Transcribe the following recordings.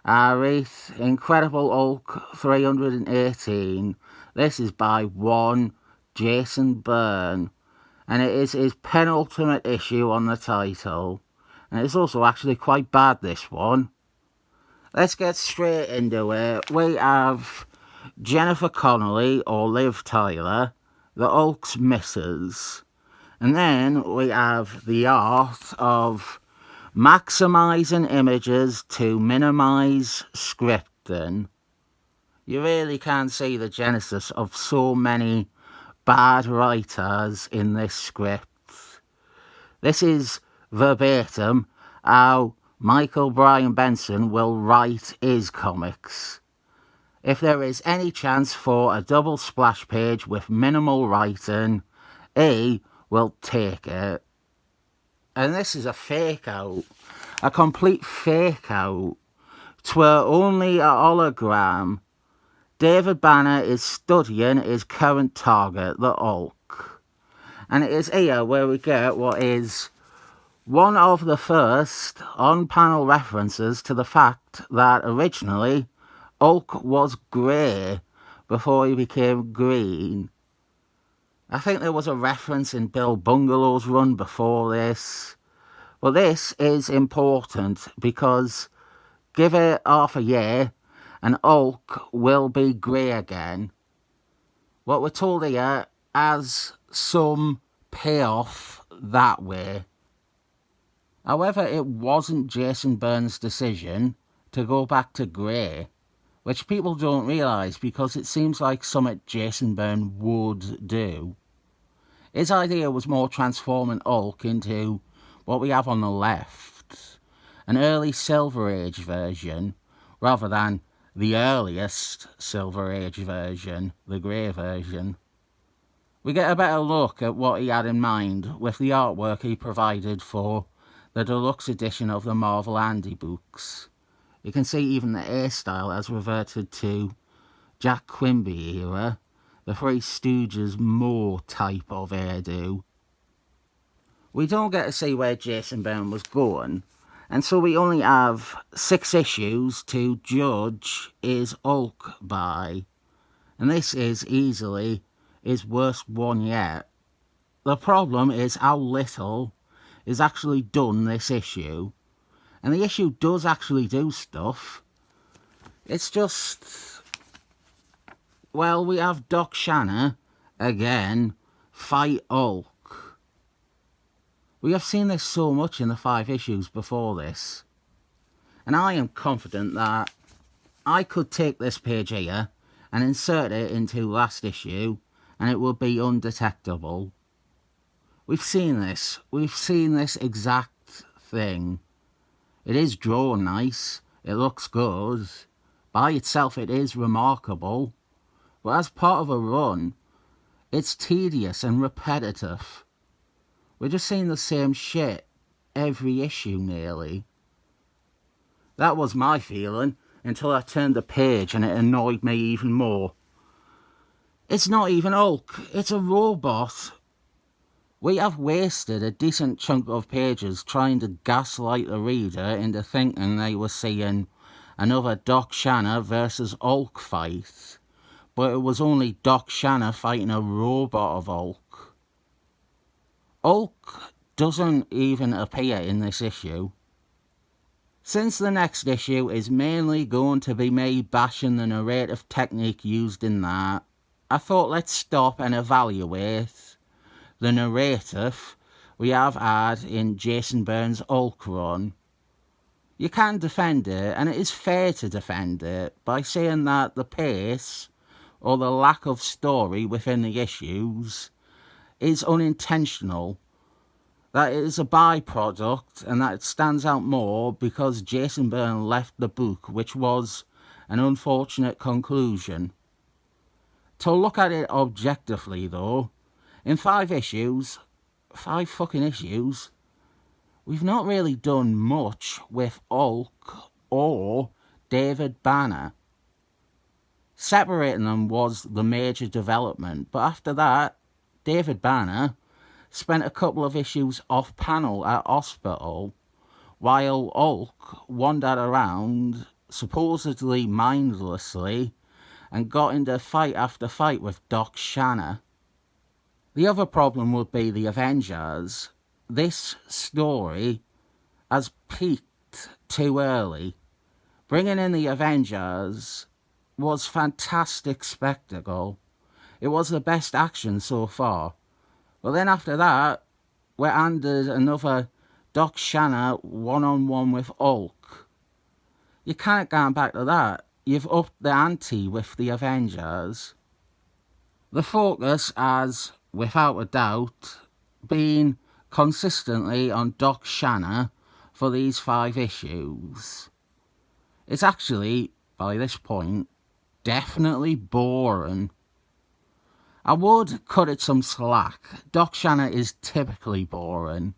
Alright, Incredible Hulk 318. This is by one Jason Byrne, and it is his penultimate issue on the title. And it's also actually quite bad, this one. Let's get straight into it. We have Jennifer Connelly, or Liv Tyler, the Hulk's missus. And then we have the art of maximising images to minimise scripting. You really can see the genesis of so many bad writers in this script. This is verbatim how Michael Brian Benson will write his comics. If there is any chance for a double splash page with minimal writing, he will take it. And this is a fake out. A complete fake out. 'Twere only a hologram. David Banner is studying his current target, the Hulk. And it is here where we get what is one of the first on-panel references to the fact that originally Hulk was grey before he became green. I think there was a reference in Bill Bungalow's run before this. But this is important because give it half a year and Hulk will be grey again. What we're told here has some payoff that way. However, it wasn't Jason Byrne's decision to go back to grey, which people don't realise because it seems like something Jason Byrne would do. His idea was more transforming Hulk into what we have on the left, an early Silver Age version, rather than the earliest Silver Age version, the grey version. We get a better look at what he had in mind with the artwork he provided for the deluxe edition of the Marvel Andy books. You can see even the hairstyle has reverted to Jack Quimby era, the Three Stooges Moore type of hairdo. We don't get to see where Jason Byrne was going, and so we only have 6 issues to judge his Hulk by. And this is easily his worst one yet. The problem is how little is actually done this issue. And the issue does actually do stuff. It's just, well, we have Doc Shanna, again, fight Hulk. We have seen this so much in the 5 issues before this. And I am confident that I could take this page here and insert it into last issue and it would be undetectable. We've seen this. We've seen this exact thing. It is drawn nice. It looks good. By itself it is remarkable. But as part of a run, it's tedious and repetitive. We're just seeing the same shit every issue nearly. That was my feeling until I turned the page and it annoyed me even more. It's not even Hulk, it's a robot. We have wasted a decent chunk of pages trying to gaslight the reader into thinking they were seeing another Doc Shanna versus Hulk fight. But it was only Doc Shanna fighting a robot of Hulk. Hulk doesn't even appear in this issue. Since the next issue is mainly going to be me bashing the narrative technique used in that, I thought let's stop and evaluate the narrative we have had in Jason Byrne's Hulk run. You can defend it, and it is fair to defend it, by saying that the pace, or the lack of story within the issues, is unintentional, that it is a byproduct, and that it stands out more because Jason Byrne left the book, which was an unfortunate conclusion. To look at it objectively, though, in 5 issues, 5 fucking issues, we've not really done much with Hulk or David Banner. Separating them was the major development, but after that, David Banner spent a couple of issues off panel at hospital, while Hulk wandered around supposedly mindlessly and got into fight after fight with Doc Shanna. The other problem would be the Avengers. This story has peaked too early. Bringing in the Avengers was fantastic spectacle. It was the best action so far. But then after that, we're handed another Doc Shanna one-on-one with Hulk. You can't go back to that. You've upped the ante with the Avengers. The focus has, without a doubt, been consistently on Doc Shanna for these 5 issues. It's actually, by this point, definitely boring. I would cut it some slack. Doc Shanna is typically boring.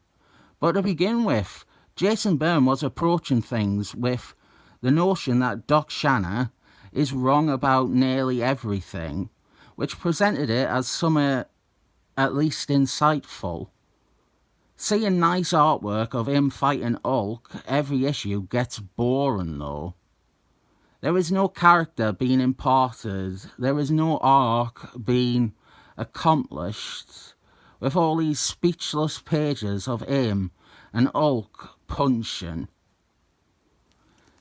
But to begin with, Jason Byrne was approaching things with the notion that Doc Shanna is wrong about nearly everything, which presented it as somewhat at least insightful. Seeing nice artwork of him fighting Hulk every issue gets boring though. There is no character being imparted, there is no arc being accomplished, with all these speechless pages of him and Hulk punching.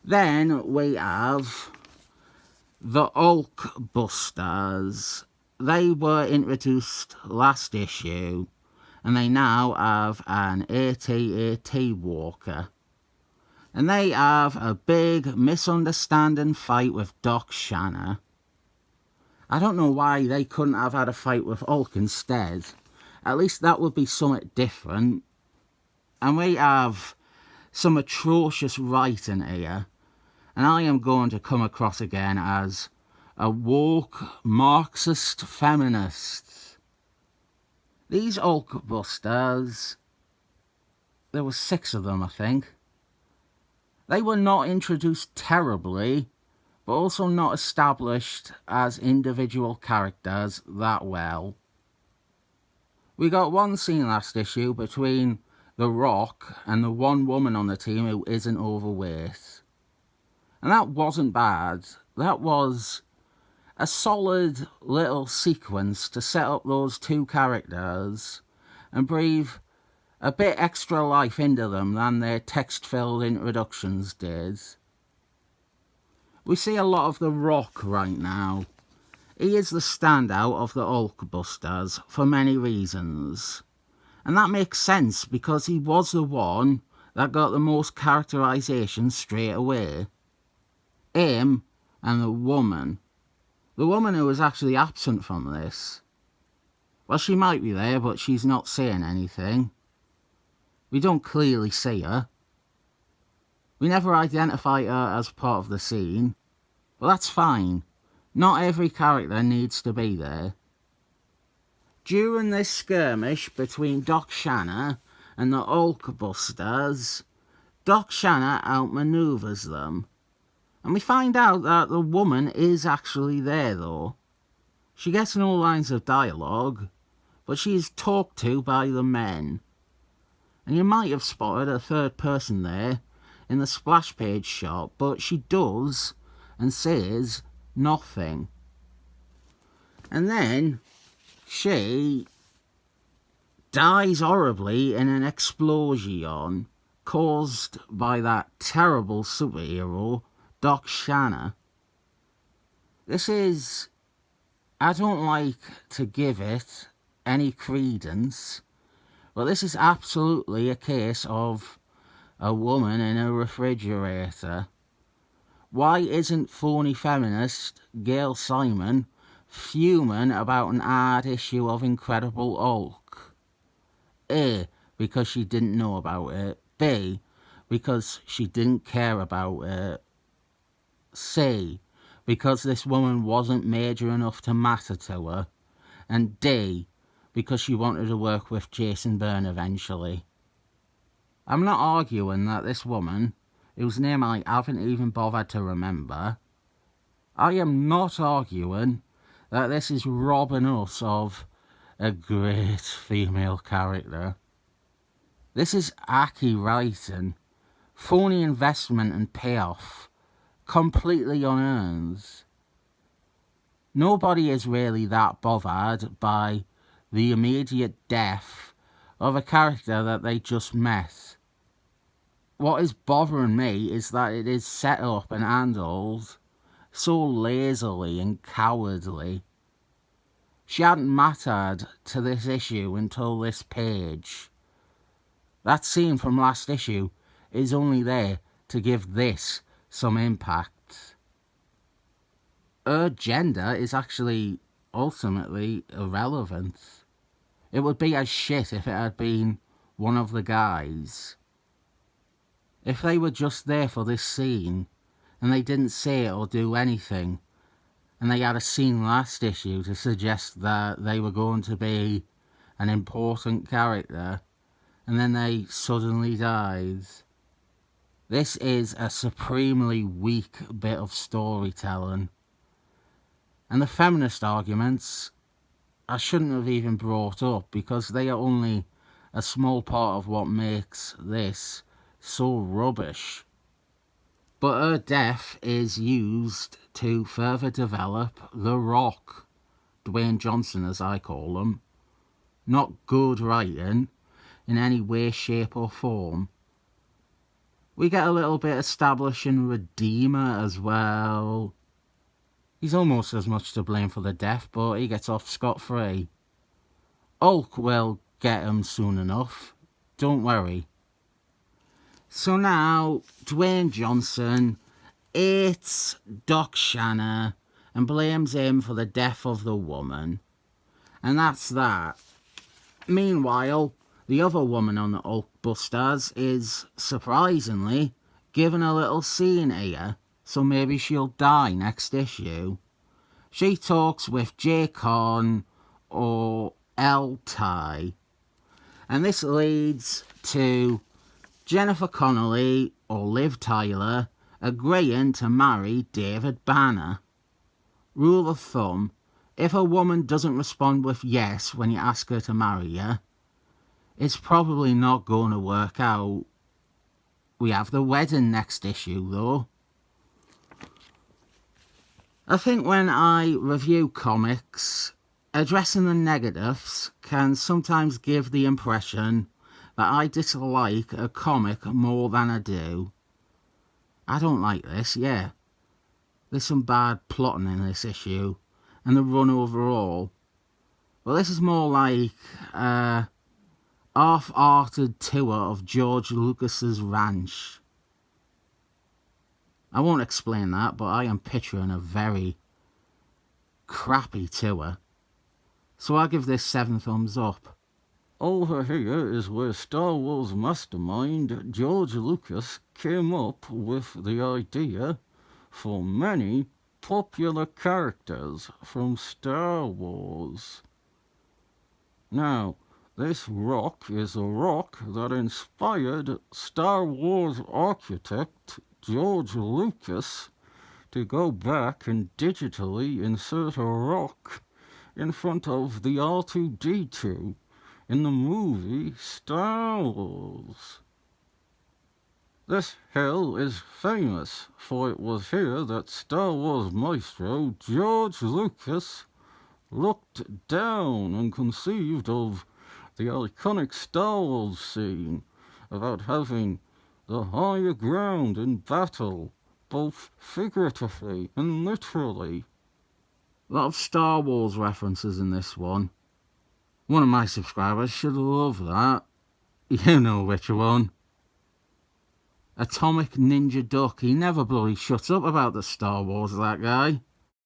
Then we have the Hulk Busters. They were introduced last issue, and they now have an AT-AT walker. And they have a big misunderstanding fight with Doc Shanna. I don't know why they couldn't have had a fight with Hulk instead. At least that would be something different. And we have some atrocious writing here. And I am going to come across again as a woke Marxist feminist. These Hulk Busters, there were 6 of them, I think. They were not introduced terribly, but also not established as individual characters that well. We got one scene last issue between The Rock and the one woman on the team who isn't overweight. And that wasn't bad. That was a solid little sequence to set up those 2 characters and breathe a bit extra life into them than their text-filled introductions did. We see a lot of The Rock right now. He is the standout of the Hulk Busters for many reasons. And that makes sense because he was the one that got the most characterization straight away. Him and the woman. The woman who was actually absent from this. Well, she might be there, but she's not saying anything. We don't clearly see her. We never identify her as part of the scene. But that's fine. Not every character needs to be there. During this skirmish between Doc Shanna and the Hulk Busters, Doc Shanna outmaneuvers them. And we find out that the woman is actually there though. She gets no lines of dialogue, but she is talked to by the men. And you might have spotted a 3rd person there in the splash page shot, but she does and says nothing. And then she dies horribly in an explosion caused by that terrible superhero Doc Shanna. This is, I don't like to give it any credence, but this is absolutely a case of a woman in a refrigerator. Why isn't phony feminist Gail Simon fuming about an hard issue of Incredible Hulk? A, because she didn't know about it. B, because she didn't care about it. C, because this woman wasn't major enough to matter to her. And D, because she wanted to work with Jason Byrne eventually. I'm not arguing that this woman, whose name I haven't even bothered to remember, I am not arguing that this is robbing us of a great female character. This is hacky writing, phony investment and payoff, completely unearned. Nobody is really that bothered by the immediate death of a character that they just met. What is bothering me is that it is set up and handled so lazily and cowardly. She hadn't mattered to this issue until this page. That scene from last issue is only there to give this some impact. Her gender is actually ultimately irrelevant. It would be as shit if it had been one of the guys. If they were just there for this scene, and they didn't say it or do anything, and they had a scene last issue to suggest that they were going to be an important character, and then they suddenly died. This is a supremely weak bit of storytelling. And the feminist arguments, I shouldn't have even brought up, because they are only a small part of what makes this so rubbish. But her death is used to further develop The Rock, Dwayne Johnson as I call him. Not good writing in any way, shape or form. We get a little bit establishing Redeemer as well. He's almost as much to blame for the death, but he gets off scot-free. Hulk will get him soon enough, don't worry. So now, Dwayne Johnson hates Doc Shanna and blames him for the death of the woman. And that's that. Meanwhile, the other woman on the Hulkbusters is, surprisingly, given a little scene here, so maybe she'll die next issue. She talks with Jay Con or L-Ty. And this leads to Jennifer Connelly or Liv Tyler agreeing to marry David Banner. Rule of thumb, if a woman doesn't respond with yes when you ask her to marry you, it's probably not going to work out. We have the wedding next issue though. I think when I review comics, addressing the negatives can sometimes give the impression that I dislike a comic more than I do. I don't like this, yeah. There's some bad plotting in this issue, and the run overall. But this is more like a half-hearted tour of George Lucas's ranch. I won't explain that, but I am picturing a very crappy tour. So I'll give this 7 thumbs up. Over here is where Star Wars mastermind George Lucas came up with the idea for many popular characters from Star Wars. Now, this rock is a rock that inspired Star Wars architect George Lucas to go back and digitally insert a rock in front of the R2-D2 in the movie Star Wars. This hill is famous, for it was here that Star Wars maestro George Lucas looked down and conceived of the iconic Star Wars scene about having the higher ground in battle, both figuratively and literally. A lot of Star Wars references in this one. One of my subscribers should love that. You know which one. Atomic Ninja Duck. He never bloody shuts up about the Star Wars, that guy.